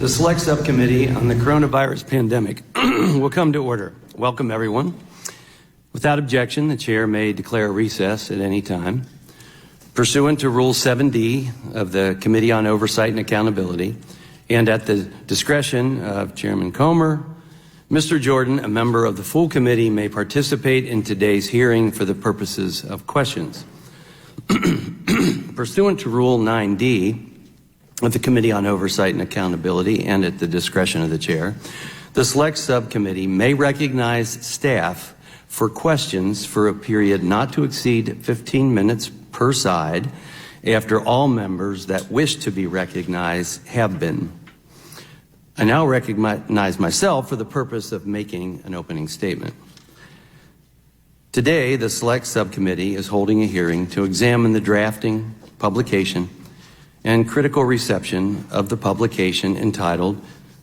The Select Subcommittee on the Coronavirus Pandemic will come to order. Welcome, everyone. Without objection, the Chair may declare recess at any time. Pursuant to Rule 7D of the Committee on Oversight and Accountability, and at the discretion of Chairman Comer, Mr. Jordan, a member of the full committee, may participate in today's hearing for the purposes of questions. Pursuant to Rule 9D of the Committee on Oversight and Accountability, and at the discretion of the Chair, the Select Subcommittee may recognize staff for questions for a period not to exceed 15 minutes per side after all members that wish to be recognized have been. I now recognize myself for the purpose of making an opening statement. Today, the Select Subcommittee is holding a hearing to examine the drafting, publication, and critical reception of the publication entitled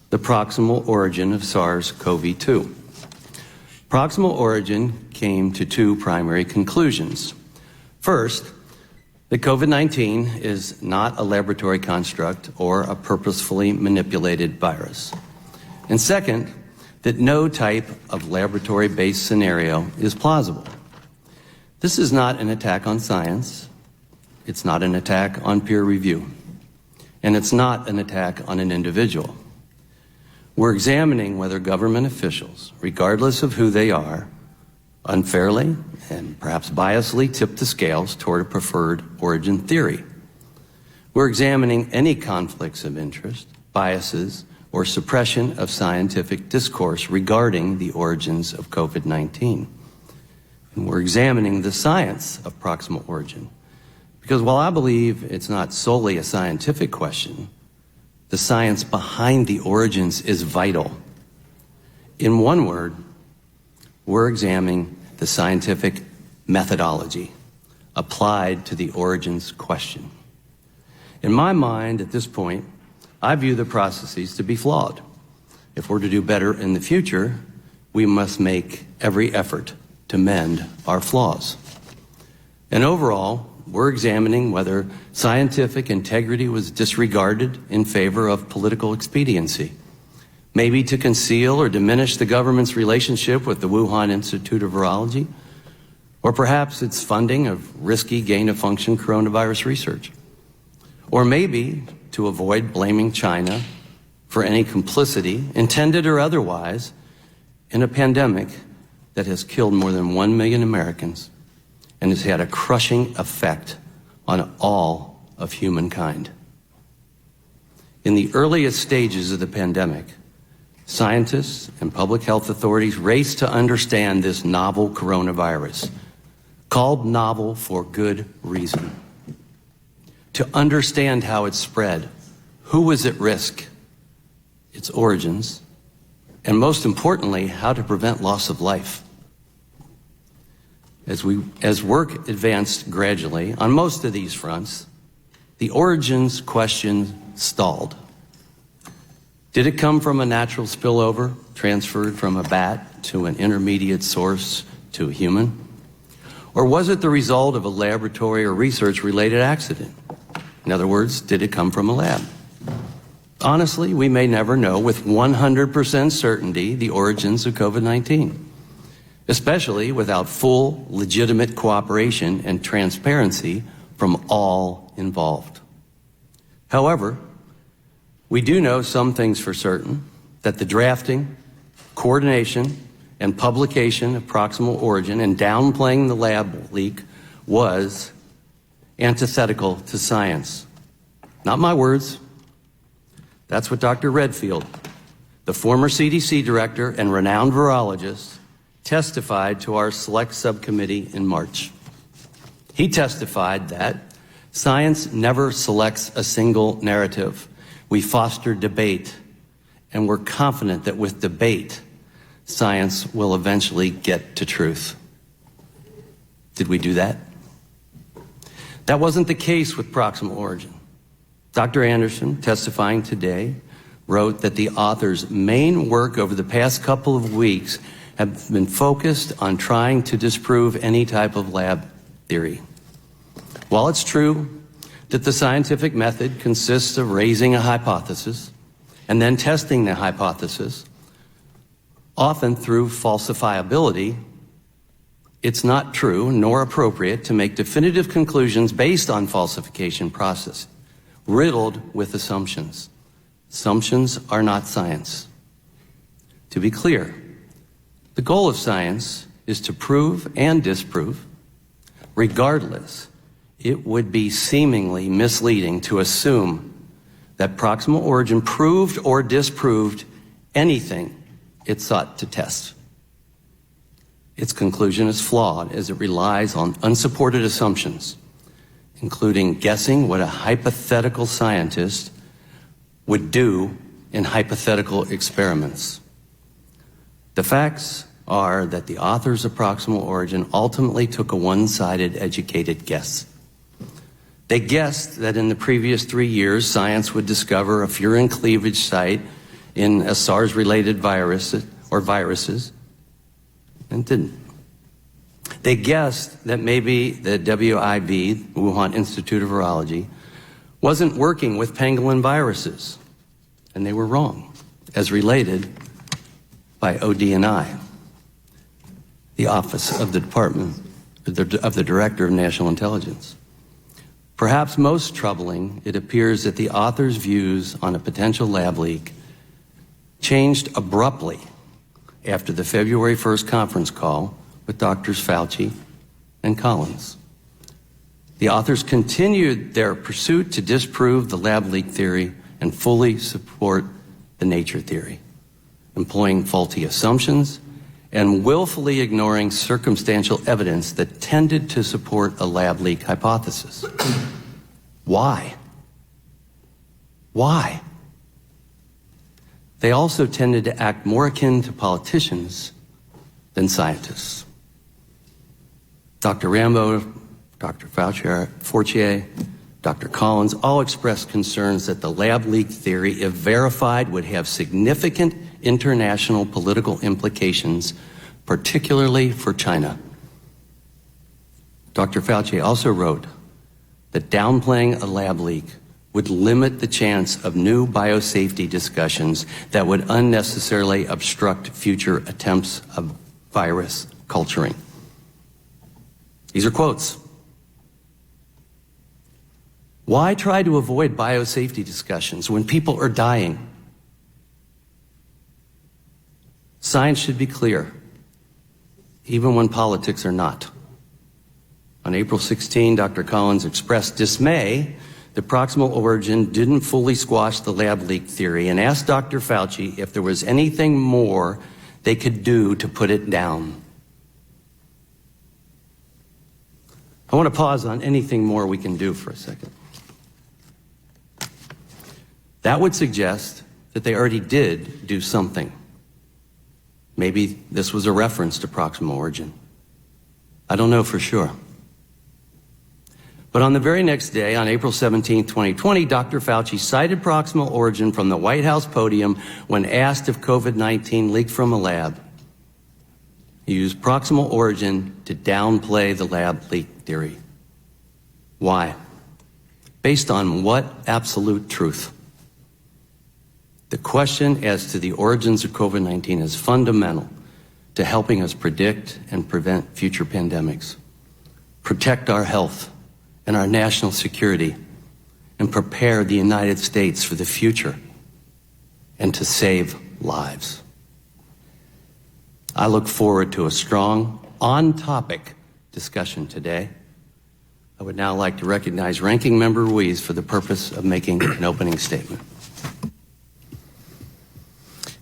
The Proximal Origin of SARS-CoV-2. Proximal origin came to two primary conclusions. First, that COVID-19 is not a laboratory construct or a purposefully manipulated virus. And second, that no type of laboratory-based scenario is plausible. This is not an attack on science. It's not an attack on peer review. And it's not an attack on an individual. We're examining whether government officials, regardless of who they are, unfairly and perhaps biasly tip the scales toward a preferred origin theory. We're examining any conflicts of interest, biases, or suppression of scientific discourse regarding the origins of COVID-19. And we're examining the science of proximal origin. Because while I believe it's not solely a scientific question, the science behind the origins is vital. In one word, we're examining the scientific methodology applied to the origins question. In my mind, at this point, I view the processes to be flawed. If we're to do better in the future, we must make every effort to mend our flaws. And overall, we're examining whether scientific integrity was disregarded in favor of political expediency, maybe to conceal or diminish the government's relationship with the Wuhan Institute of Virology, or perhaps its funding of risky gain-of-function coronavirus research, or maybe to avoid blaming China for any complicity, intended or otherwise, in a pandemic that has killed more than 1 million Americans and has had a crushing effect on all of humankind. In the earliest stages of the pandemic, scientists and public health authorities raced to understand this novel coronavirus, called novel for good reason. To understand how it spread, who was at risk, its origins, and most importantly, how to prevent loss of life. As work advanced gradually on most of these fronts, the origins question stalled. Did it come from a natural spillover transferred from a bat to an intermediate source to a human? Or was it the result of a laboratory or research-related accident? In other words, did it come from a lab? Honestly, we may never know with 100% certainty the origins of COVID-19. Especially without full, legitimate cooperation and transparency from all involved. However, we do know some things for certain, that the drafting, coordination, and publication of proximal origin and downplaying the lab leak was antithetical to science. Not my words. That's what Dr. Redfield, the former CDC director and renowned virologist, testified to our Select Subcommittee in March. He testified that science never selects a single narrative. We foster debate, and we're confident that with debate, science will eventually get to truth. Did we do that? That wasn't the case with proximal origin. Dr. Anderson, testifying today, wrote that the author's main work over the past couple of weeks have been focused on trying to disprove any type of lab theory. While it's true that the scientific method consists of raising a hypothesis and then testing the hypothesis, often through falsifiability, it's not true nor appropriate to make definitive conclusions based on falsification process, riddled with assumptions. Assumptions are not science. To be clear, the goal of science is to prove and disprove. Regardless, it would be seemingly misleading to assume that proximal origin proved or disproved anything it sought to test. Its conclusion is flawed as it relies on unsupported assumptions, including guessing what a hypothetical scientist would do in hypothetical experiments. The facts are that the authors of proximal origin ultimately took a one-sided educated guess. They guessed that in the previous 3 years, science would discover a furin cleavage site in a SARS-related virus or viruses, and didn't. They guessed that maybe the WIV, Wuhan Institute of Virology, wasn't working with pangolin viruses, and they were wrong, as related by ODNI, the Office of the Director of National Intelligence. Perhaps most troubling, it appears that the author's views on a potential lab leak changed abruptly after the February 1st conference call with Drs. Fauci and Collins. The authors continued their pursuit to disprove the lab leak theory and fully support the nature theory, employing faulty assumptions and willfully ignoring circumstantial evidence that tended to support a lab leak hypothesis. Why? Why? They also tended to act more akin to politicians than scientists. Dr. Rambo, Dr. Fauci, Dr. Collins all expressed concerns that the lab leak theory, if verified, would have significant international political implications, particularly for China. Dr. Fauci also wrote that downplaying a lab leak would limit the chance of new biosafety discussions that would unnecessarily obstruct future attempts of virus culturing. These are quotes. Why try to avoid biosafety discussions when people are dying? Science should be clear, even when politics are not. On April 16, Dr. Collins expressed dismay that proximal origin didn't fully squash the lab leak theory and asked Dr. Fauci if there was anything more they could do to put it down. I want to pause on anything more we can do for a second. That would suggest that they already did do something. Maybe this was a reference to proximal origin. I don't know for sure. But on the very next day, on April 17, 2020, Dr. Fauci cited proximal origin from the White House podium when asked if COVID-19 leaked from a lab. He used proximal origin to downplay the lab leak theory. Why? Based on what absolute truth? The question as to the origins of COVID-19 is fundamental to helping us predict and prevent future pandemics, protect our health and our national security, and prepare the United States for the future, and to save lives. I look forward to a strong, on-topic discussion today. I would now like to recognize Ranking Member Ruiz for the purpose of making an opening statement.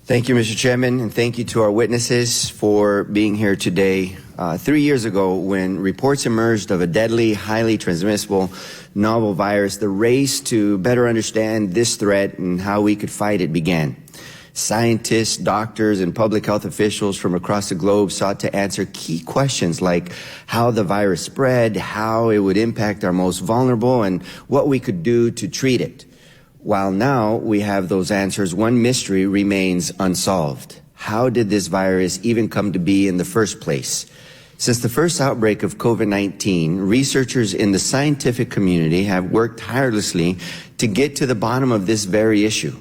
Thank you, Mr. Chairman, and thank you to our witnesses for being here today. 3 years ago, when reports emerged of a deadly, highly transmissible novel virus, the race to better understand this threat and how we could fight it began. Scientists, doctors, and public health officials from across the globe sought to answer key questions like how the virus spread, how it would impact our most vulnerable, and what we could do to treat it. While now we have those answers, one mystery remains unsolved. How did this virus even come to be in the first place? Since the first outbreak of COVID-19, researchers in the scientific community have worked tirelessly to get to the bottom of this very issue.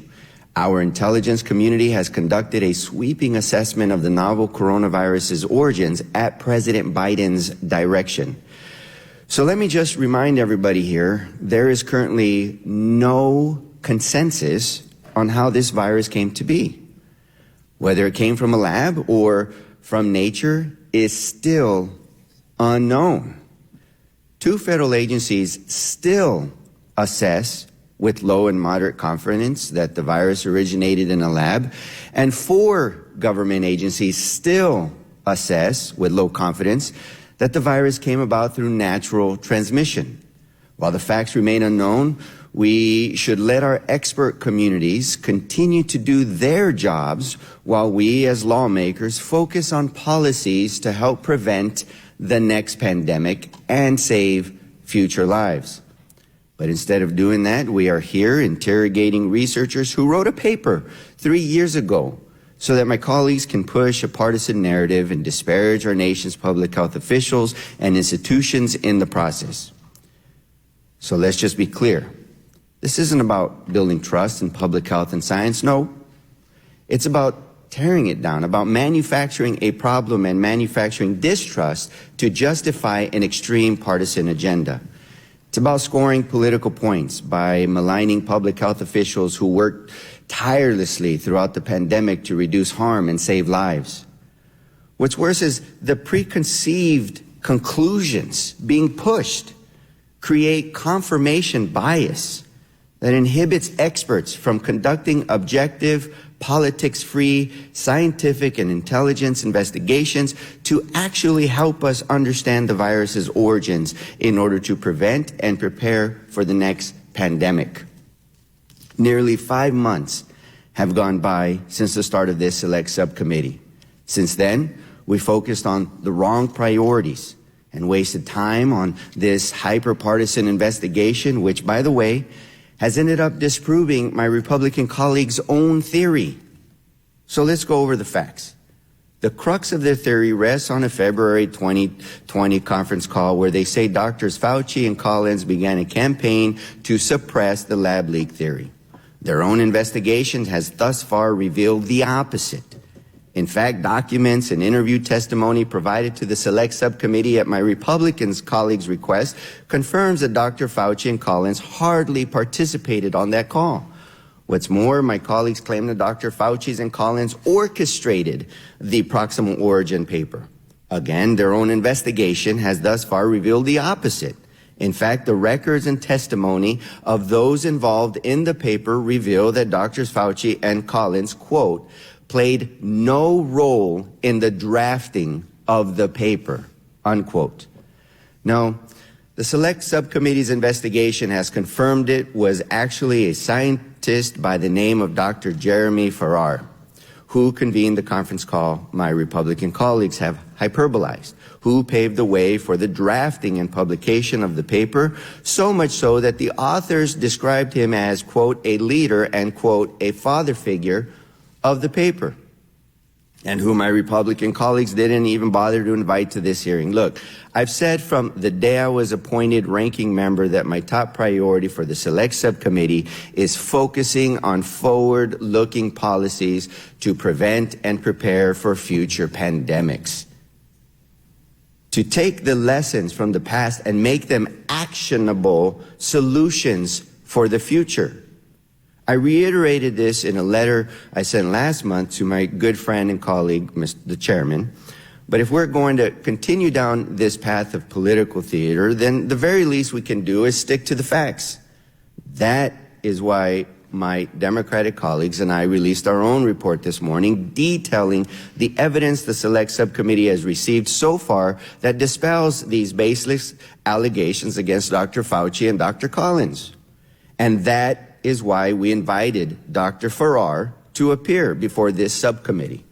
Our intelligence community has conducted a sweeping assessment of the novel coronavirus's origins at President Biden's direction. So let me just remind everybody here, there is currently no consensus on how this virus came to be. Whether it came from a lab or from nature is still unknown. Two federal agencies still assess with low and moderate confidence that the virus originated in a lab, and 4 government agencies still assess with low confidence that the virus came about through natural transmission. While the facts remain unknown, we should let our expert communities continue to do their jobs while we as lawmakers focus on policies to help prevent the next pandemic and save future lives. But instead of doing that, we are here interrogating researchers who wrote a paper 3 years ago so that my colleagues can push a partisan narrative and disparage our nation's public health officials and institutions in the process. So let's just be clear. This isn't about building trust in public health and science. No, it's about tearing it down, about manufacturing a problem and manufacturing distrust to justify an extreme partisan agenda. It's about scoring political points by maligning public health officials who worked tirelessly throughout the pandemic to reduce harm and save lives. What's worse is the preconceived conclusions being pushed create confirmation bias that inhibits experts from conducting objective, politics-free, scientific and intelligence investigations to actually help us understand the virus's origins in order to prevent and prepare for the next pandemic. Nearly 5 months have gone by since the start of this select subcommittee. Since then, we focused on the wrong priorities and wasted time on this hyper-partisan investigation, which, by the way, has ended up disproving my Republican colleagues' own theory. So let's go over the facts. The crux of their theory rests on a February 2020 conference call where they say Drs. Fauci and Collins began a campaign to suppress the lab leak theory. Their own investigation has thus far revealed the opposite. In fact, documents and interview testimony provided to the select subcommittee at my Republican colleagues' request confirms that Dr. Fauci and Collins hardly participated on that call. What's more, my colleagues claim that Dr. Fauci and Collins orchestrated the proximal origin paper. Again, their own investigation has thus far revealed the opposite. In fact, the records and testimony of those involved in the paper reveal that Drs. Fauci and Collins, quote, played no role in the drafting of the paper, unquote. Now, the select subcommittee's investigation has confirmed it was actually a scientist by the name of Dr. Jeremy Farrar, who convened the conference call my Republican colleagues have hyperbolized, who paved the way for the drafting and publication of the paper, so much so that the authors described him as, quote, a leader and, quote, a father figure of the paper, and who my Republican colleagues didn't even bother to invite to this hearing. Look, I've said from the day I was appointed ranking member that my top priority for the select subcommittee is focusing on forward-looking policies to prevent and prepare for future pandemics. To take the lessons from the past and make them actionable solutions for the future. I reiterated this in a letter I sent last month to my good friend and colleague, the chairman. But if we're going to continue down this path of political theater, then the very least we can do is stick to the facts. That is why my Democratic colleagues and I released our own report this morning detailing the evidence the Select Subcommittee has received so far that dispels these baseless allegations against Dr. Fauci and Dr. Collins. And that is why we invited Dr. Farrar to appear before this subcommittee,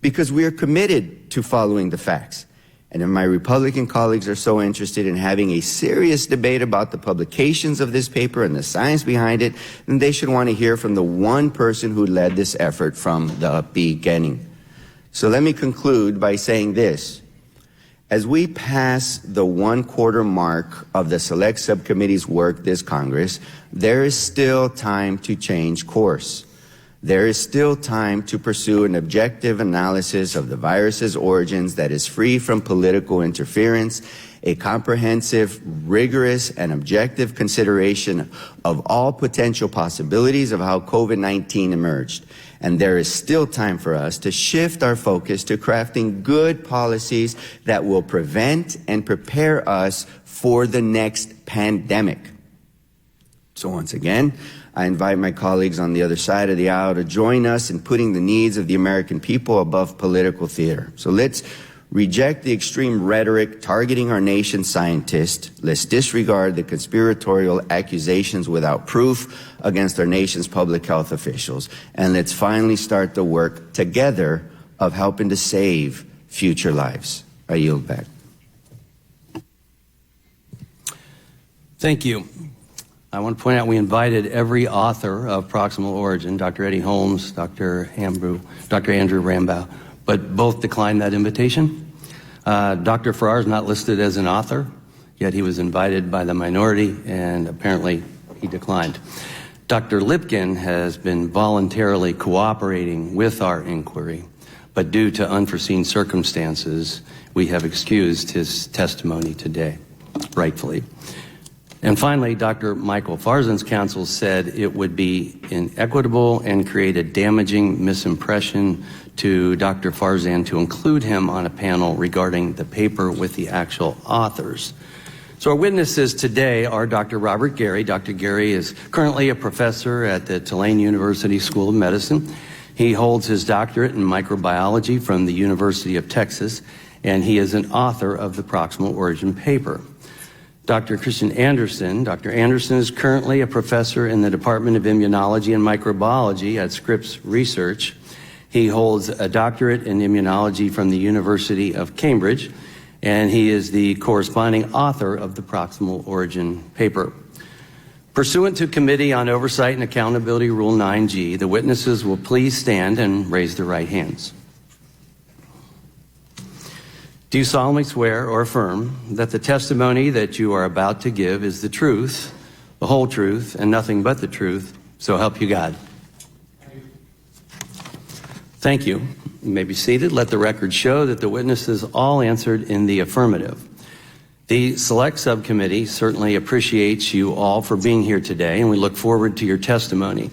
because we are committed to following the facts. And if my Republican colleagues are so interested in having a serious debate about the publications of this paper and the science behind it, then they should want to hear from the one person who led this effort from the beginning. So let me conclude by saying this. As we pass the 1/4 mark of the Select Subcommittee's work this Congress, there is still time to change course. There is still time to pursue an objective analysis of the virus's origins that is free from political interference, a comprehensive, rigorous, and objective consideration of all potential possibilities of how COVID-19 emerged. And there is still time for us to shift our focus to crafting good policies that will prevent and prepare us for the next pandemic. So once again, I invite my colleagues on the other side of the aisle to join us in putting the needs of the American people above political theater. So let's reject the extreme rhetoric targeting our nation's scientists. Let's disregard the conspiratorial accusations without proof against our nation's public health officials. And let's finally start the work together of helping to save future lives. I yield back. Thank you. I want to point out we invited every author of Proximal Origin, Dr. Eddie Holmes, Dr. Andrew Rambaugh, but both declined that invitation. Dr. Farrar is not listed as an author, yet he was invited by the minority, and apparently he declined. Dr. Lipkin has been voluntarily cooperating with our inquiry, but due to unforeseen circumstances, we have excused his testimony today, rightfully. And finally, Dr. Michael Farzan's counsel said it would be inequitable and create a damaging misimpression to Dr. Farzan to include him on a panel regarding the paper with the actual authors. So our witnesses today are Dr. Robert Gary. Dr. Gary is currently a professor at the Tulane University School of Medicine. He holds his doctorate in microbiology from the University of Texas, and he is an author of the Proximal Origin paper. Dr. Christian Anderson. Dr. Anderson is currently a professor in the Department of Immunology and Microbiology at Scripps Research. He holds a doctorate in immunology from the University of Cambridge, and he is the corresponding author of the Proximal Origin paper. Pursuant to Committee on Oversight and Accountability Rule 9G, the witnesses will please stand and raise their right hands. Do you solemnly swear or affirm that the testimony that you are about to give is the truth, the whole truth, and nothing but the truth, so help you God? Thank you. You may be seated. Let the record show that the witnesses all answered in the affirmative. The Select Subcommittee certainly appreciates you all for being here today, and we look forward to your testimony.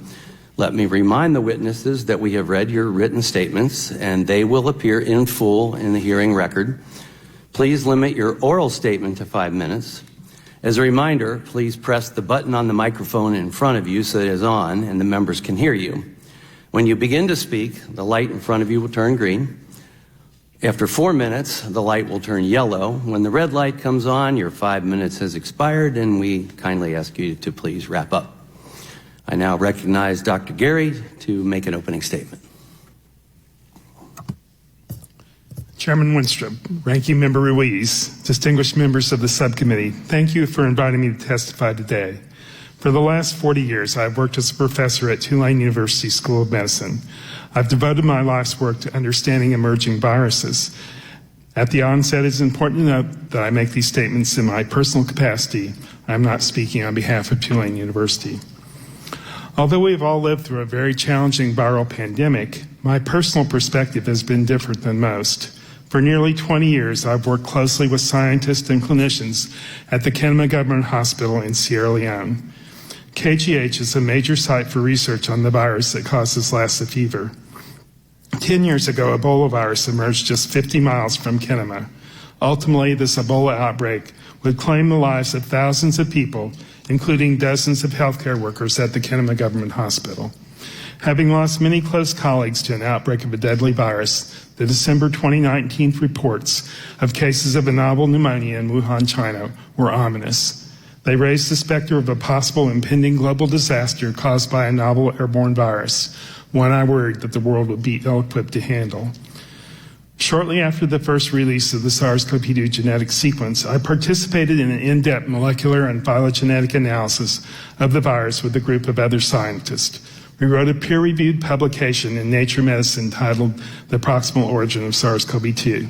Let me remind the witnesses that we have read your written statements, and they will appear in full in the hearing record. Please limit your oral statement to 5 minutes. As a reminder, please press the button on the microphone in front of you so it is on and the members can hear you. When you begin to speak, the light in front of you will turn green. After 4 minutes, the light will turn yellow. When the red light comes on, your 5 minutes has expired, and we kindly ask you to please wrap up. I now recognize Dr. Gary to make an opening statement. Chairman Winstrup, Ranking Member Ruiz, distinguished members of the subcommittee, thank you for inviting me to testify today. For the last 40 years, I've worked as a professor at Tulane University School of Medicine. I've devoted my life's work to understanding emerging viruses. At the onset, it's important to note that I make these statements in my personal capacity. I'm not speaking on behalf of Tulane University. Although we've all lived through a very challenging viral pandemic, my personal perspective has been different than most. For nearly 20 years, I've worked closely with scientists and clinicians at the Kenema Government Hospital in Sierra Leone. KGH is a major site for research on the virus that causes Lassa fever. 10 years ago, Ebola virus emerged just 50 miles from Kenema. Ultimately, this Ebola outbreak would claim the lives of thousands of people, including dozens of healthcare workers at the Kenema Government Hospital. Having lost many close colleagues to an outbreak of a deadly virus, the December 2019 reports of cases of a novel pneumonia in Wuhan, China were ominous. They raised the specter of a possible impending global disaster caused by a novel airborne virus, one I worried that the world would be ill-equipped to handle. Shortly after the first release of the SARS-CoV-2 genetic sequence, I participated in an in-depth molecular and phylogenetic analysis of the virus with a group of other scientists. We wrote a peer-reviewed publication in Nature Medicine titled The Proximal Origin of SARS-CoV-2.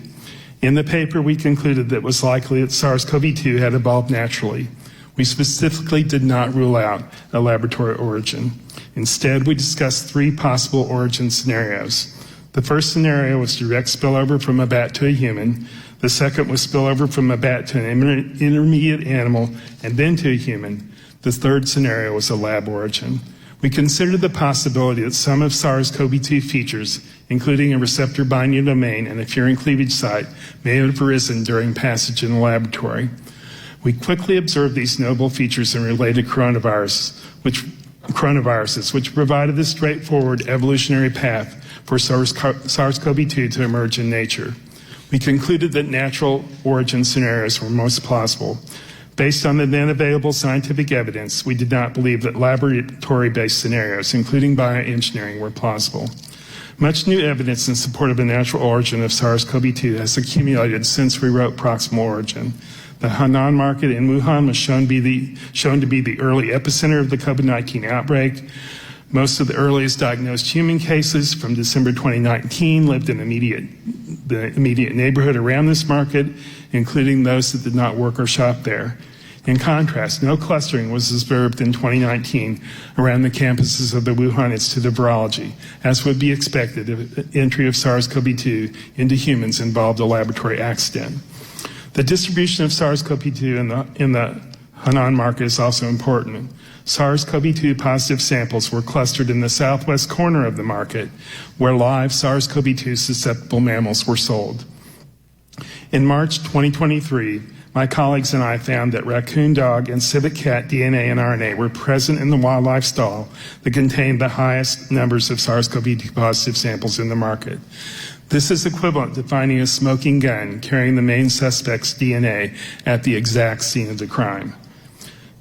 In the paper, we concluded that it was likely that SARS-CoV-2 had evolved naturally. We specifically did not rule out a laboratory origin. Instead, we discussed three possible origin scenarios. The first scenario was direct spillover from a bat to a human. The second was spillover from a bat to an intermediate animal and then to a human. The third scenario was a lab origin. We considered the possibility that some of SARS-CoV-2 features, including a receptor binding domain and a furin cleavage site, may have arisen during passage in the laboratory. We quickly observed these notable features in related coronaviruses, which provided a straightforward evolutionary path for SARS-CoV-2 to emerge in nature. We concluded that natural origin scenarios were most plausible. Based on the then available scientific evidence, we did not believe that laboratory-based scenarios, including bioengineering, were plausible. Much new evidence in support of the natural origin of SARS-CoV-2 has accumulated since we wrote Proximal Origin. The Henan market in Wuhan was shown to be the early epicenter of the COVID-19 outbreak. Most of the earliest diagnosed human cases from December 2019 lived in the immediate neighborhood around this market, including those that did not work or shop there. In contrast, no clustering was observed in 2019 around the campuses of the Wuhan Institute of Virology, as would be expected if entry of SARS-CoV-2 into humans involved a laboratory accident. The distribution of SARS-CoV-2 in the Henan market is also important. SARS-CoV-2 positive samples were clustered in the southwest corner of the market, where live SARS-CoV-2 susceptible mammals were sold. In March 2023, my colleagues and I found that raccoon dog and civet cat DNA and RNA were present in the wildlife stall that contained the highest numbers of SARS-CoV-2 positive samples in the market. This is equivalent to finding a smoking gun carrying the main suspect's DNA at the exact scene of the crime.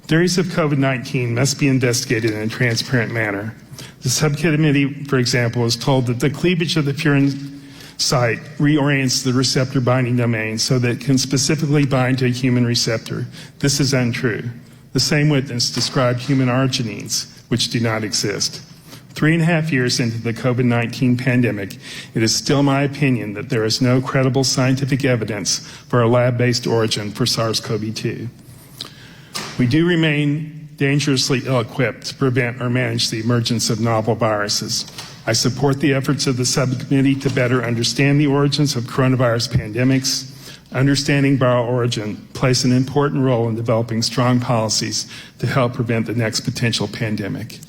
Theories of COVID-19 must be investigated in a transparent manner. The subcommittee, for example, is told that the cleavage of the furin site reorients the receptor binding domain so that it can specifically bind to a human receptor. This is untrue. The same witness described human arginines, which do not exist. 3.5 years into the COVID-19 pandemic, it is still my opinion that there is no credible scientific evidence for a lab-based origin for SARS-CoV-2. We do remain dangerously ill-equipped to prevent or manage the emergence of novel viruses. I support the efforts of the subcommittee to better understand the origins of coronavirus pandemics. Understanding viral origin plays an important role in developing strong policies to help prevent the next potential pandemic.